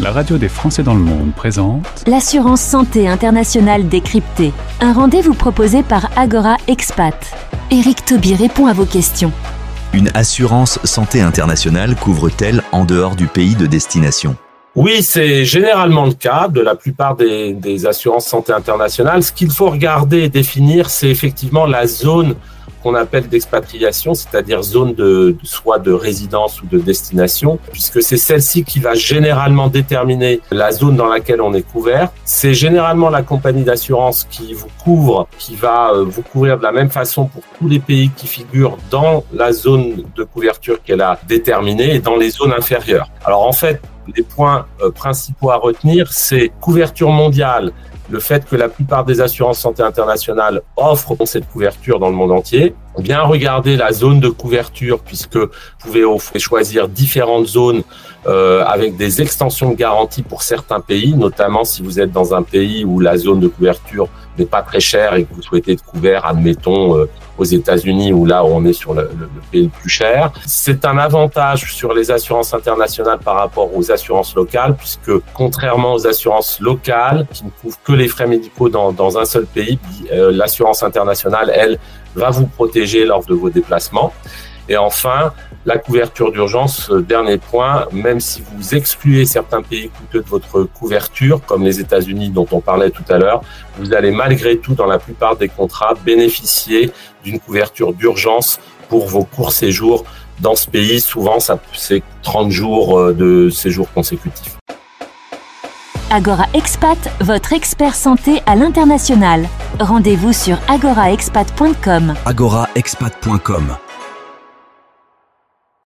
La radio des Français dans le monde présente l'assurance santé internationale décryptée. Un rendez-vous proposé par Agora Expat. Éric Tauby répond à vos questions. Une assurance santé internationale couvre-t-elle en dehors du pays de destination ? Oui, c'est généralement le cas de la plupart des assurances santé internationales. Ce qu'il faut regarder et définir, c'est effectivement la zone qu'on appelle d'expatriation, c'est-à-dire zone soit de résidence ou de destination, puisque c'est celle-ci qui va généralement déterminer la zone dans laquelle on est couvert. C'est généralement la compagnie d'assurance qui vous couvre, qui va vous couvrir de la même façon pour tous les pays qui figurent dans la zone de couverture qu'elle a déterminée et dans les zones inférieures. Alors en fait, les points principaux à retenir, c'est couverture mondiale, le fait que la plupart des assurances santé internationales offrent cette couverture dans le monde entier. Bien regarder la zone de couverture, puisque vous pouvez choisir différentes zones avec des extensions de garantie pour certains pays, notamment si vous êtes dans un pays où la zone de couverture n'est pas très chère et que vous souhaitez être couvert, admettons, aux États-Unis, où là on est sur le pays le plus cher. C'est un avantage sur les assurances internationales par rapport aux assurances locales, puisque contrairement aux assurances locales qui ne couvrent que les frais médicaux dans un seul pays, l'assurance internationale, elle, va vous protéger lors de vos déplacements. Et enfin, la couverture d'urgence, dernier point, même si vous excluez certains pays coûteux de votre couverture, comme les États-Unis dont on parlait tout à l'heure, vous allez malgré tout, dans la plupart des contrats, bénéficier d'une couverture d'urgence pour vos courts séjours dans ce pays. Souvent, c'est 30 jours de séjour consécutifs. Agora Expat, votre expert santé à l'international. Rendez-vous sur agoraexpat.com. agoraexpat.com